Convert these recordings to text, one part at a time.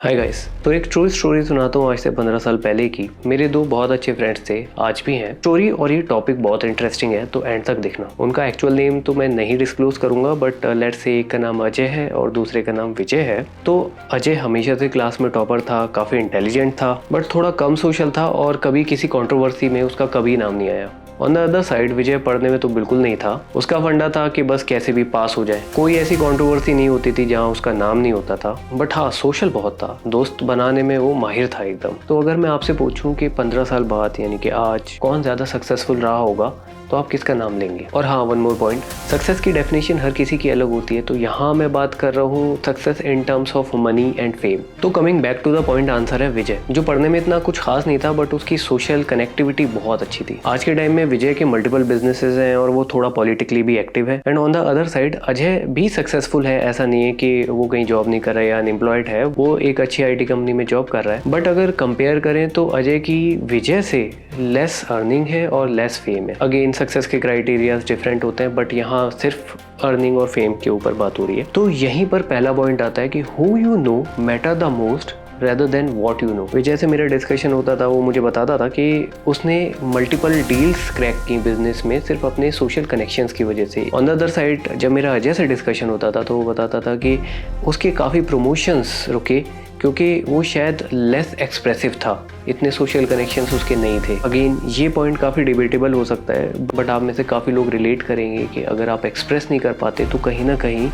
Hi guys. तो एक true story सुनाता हूँ आज से 15 साल पहले की। मेरे दो बहुत अच्छे फ्रेंड्स थे, आज भी हैं। स्टोरी और ये टॉपिक बहुत इंटरेस्टिंग है, तो एंड तक देखना। उनका एक्चुअल नेम तो मैं नहीं डिस्क्लोज करूंगा, बट लेट्स से एक का नाम अजय है और दूसरे का नाम विजय है। तो अजय हमेशा से क्लास में टॉपर था, काफ़ी इंटेलिजेंट था, बट थोड़ा कम सोशल था और कभी किसी कॉन्ट्रोवर्सी में उसका कभी नाम नहीं आया। ऑन द अदर साइड विजय पढ़ने में तो बिल्कुल नहीं था। उसका फंडा था कि बस कैसे भी पास हो जाए। कोई ऐसी कंट्रोवर्सी नहीं होती थी जहां उसका नाम नहीं होता था, बट हाँ सोशल बहुत था। दोस्त बनाने में वो माहिर था एकदम। तो अगर मैं आपसे पूछूं कि 15 साल बाद यानी कि आज कौन ज़्यादा सक्सेसफुल रहा होगा, तो आप किसका नाम लेंगे? और हाँ, वन मोर पॉइंट, सक्सेस की डेफिनेशन हर किसी की अलग होती है। तो यहाँ मैं बात कर रहा हूँ success in terms of money and fame. तो coming back to the point, answer है विजय, जो पढ़ने में इतना कुछ खास नहीं था, बट उसकी सोशल कनेक्टिविटी बहुत अच्छी थी। आज के टाइम में विजय के मल्टीपल बिजनेसेस हैं और वो थोड़ा पॉलिटिकली भी एक्टिव है। And on the other side Ajay भी सक्सेसफुल है। ऐसा नहीं है कि वो कहीं जॉब नहीं कर रहा है या अनएम्प्लॉयड है, वो एक अच्छी IT कंपनी में जॉब कर रहा है। बट अगर कंपेयर करें तो अजय की विजय से लेस अर्निंग है और लेस फेम है। अगेन सक्सेस के क्राइटेरियाज डिफरेंट होते हैं, बट यहाँ सिर्फ अर्निंग और फेम के ऊपर बात हो रही है। तो यहीं पर पहला पॉइंट आता है कि who you know matter the most rather than what you know। विजय से मेरा डिस्कशन होता था, वो मुझे बताता था कि उसने मल्टीपल डील्स क्रैक की बिजनेस में सिर्फ अपने सोशल कनेक्शंस की वजह से। ऑन द अदर साइड जब मेरा अजय से डिस्कशन होता था तो वो बताता था कि उसके काफ़ी प्रमोशंस रुके क्योंकि वो शायद लेस एक्सप्रेसिव था, इतने सोशल कनेक्शंस उसके नहीं थे। अगेन ये पॉइंट काफ़ी डिबेटेबल हो सकता है, बट आप में से काफ़ी लोग रिलेट करेंगे कि अगर आप एक्सप्रेस नहीं कर पाते तो कहीं ना कहीं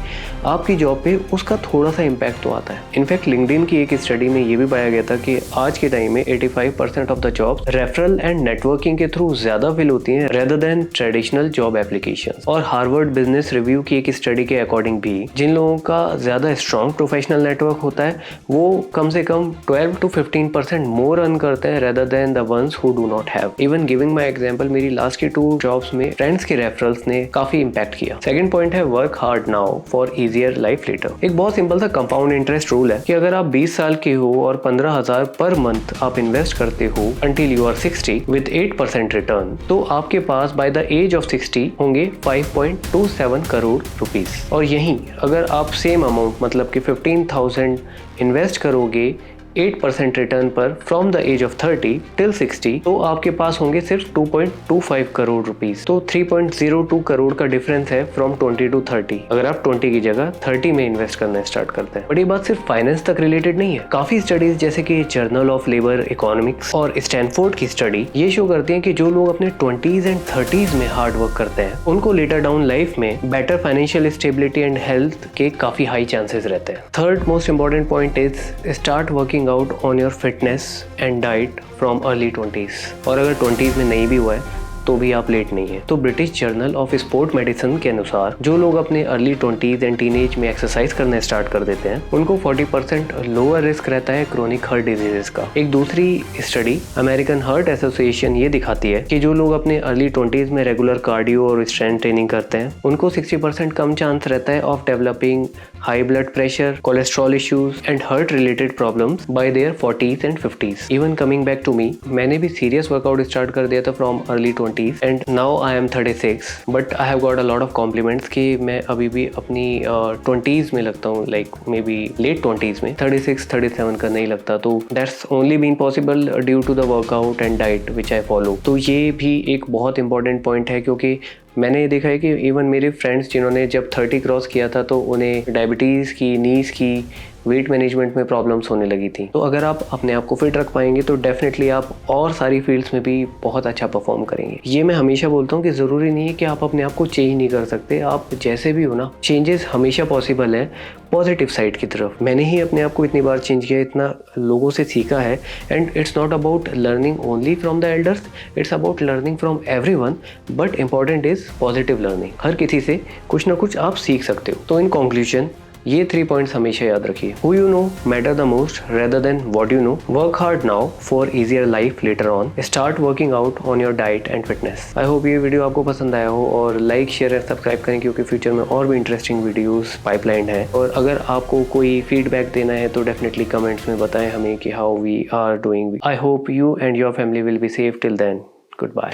आपकी जॉब पे उसका थोड़ा सा इम्पैक्ट तो आता है। इनफैक्ट लिंक्डइन की एक स्टडी में ये भी पाया गया था कि आज के टाइम में 85% of the job referral and networking के थ्रू ज़्यादा फिल होती हैं rather than traditional job application. और हार्वर्ड बिजनेस रिव्यू की एक स्टडी के अकॉर्डिंग भी जिन लोगों का ज़्यादा स्ट्रॉन्ग प्रोफेशनल नेटवर्क होता है वो कम से कम 12 to 15% मोर अर्न करते हैं rather than the ones who do not have. Even giving my example, मेरी लास्ट की 2 जॉब्स में फ्रेंड्स के रेफरल्स ने काफी इंपैक्ट किया। सेकंड पॉइंट है work hard now for easier life later. एक बहुत सिंपल सा कंपाउंड इंटरेस्ट रूल है कि अगर आप 20 साल के हो और 15,000 पर मंथ आप इन्वेस्ट करते हो until you are 60 with 8% return, तो आपके पास बाय द एज ऑफ 60 होंगे 5.27 करोड़ रुपीस। और यहीं अगर आप सेम अमाउंट मतलब कि 15,000 इन्वेस्ट करोगे 8% रिटर्न पर from the age of 30 till 60, तो आपके पास होंगे सिर्फ 2.25 करोड़ रुपीस। तो 3.02 करोड़ का डिफरेंस है फ्रॉम 20 to 30, अगर आप 20 की जगह 30 में इन्वेस्ट करना स्टार्ट करते हैं। बट ये बात सिर्फ फाइनेंस तक रिलेटेड नहीं है। काफी स्टडीज जैसे कि जर्नल ऑफ लेबर इकोनॉमिक्स और स्टैनफोर्ड की स्टडी ये शो करती है कि जो लोग अपने 20s एंड 30s में हार्ड वर्क करते हैं उनको लेटर डाउन लाइफ में better financial stability and health के काफी हाई चांसेस रहते हैं। Third most important point is start working out on your fitness and diet from early 20s। और अगर 20s में नहीं भी हुआ है तो भी आप लेट नहीं है। तो British journal of sport medicine के अनुसार जो लोग अपने अर्ली 20s एंड टीनेज में एक्सरसाइज करना स्टार्ट कर देते हैं उनको 40% लोअर रिस्क रहता है क्रोनिक हार्ट डिजीजेस का। एक दूसरी स्टडी अमेरिकन हार्ट एसोसिएशन ये दिखाती है कि जो लोग अपने अर्ली 20s में रेगुलर कार्डियो और स्ट्रेंथ ट्रेनिंग करते हैं उनको 60% कम चांस रहता है of developing high blood pressure, cholesterol issues and heart related problems by their 40s and 50s। Even coming back to me, मैंने भी सीरियस वर्कआउट स्टार्ट कर दिया था from early 20s and now I am 36, but I have got a lot of compliments कि मैं अभी भी अपनी 20s में लगता हूँ, like may be late 20s में। 36, 37 का नहीं लगता। तो that's only been possible due to the workout and diet which I follow. तो ये भी एक बहुत इंपॉर्टेंट पॉइंट है क्योंकि मैंने ये देखा है कि इवन मेरे फ्रेंड्स जिन्होंने जब 30 क्रॉस किया था तो उन्हें डायबिटीज़ की, नीज की, वेट मैनेजमेंट में प्रॉब्लम्स होने लगी थी। तो अगर आप अपने आप को फिट रख पाएंगे तो डेफिनेटली आप और सारी फील्ड्स में भी बहुत अच्छा परफॉर्म करेंगे। ये मैं हमेशा बोलता हूँ कि ज़रूरी नहीं है कि आप अपने आप को चेंज नहीं कर सकते। आप जैसे भी हो ना, चेंजेस हमेशा पॉसिबल है पॉजिटिव साइड की तरफ। मैंने ही अपने आप को इतनी बार चेंज किया, इतना लोगों से सीखा है। And it's not about learning only from the elders, it's about learning from everyone, but important is positive learning. हर किसी से कुछ ना कुछ आप सीख सकते हो। तो इन कंक्लूजन ये 3 पॉइंट्स हमेशा याद रखिए। Who you know matter the most rather than what you know, work hard now for easier life later on, start working out on your diet and fitness. I hope ये video आपको पसंद आया हो और like, share and subscribe करें क्योंकि future में और भी इंटरेस्टिंग वीडियोस पाइपलाइन है। और अगर आपको कोई फीडबैक देना है तो डेफिनेटली कमेंट्स में बताएं हमें कि how we are doing. I hope you and your family will be safe till then. Good bye.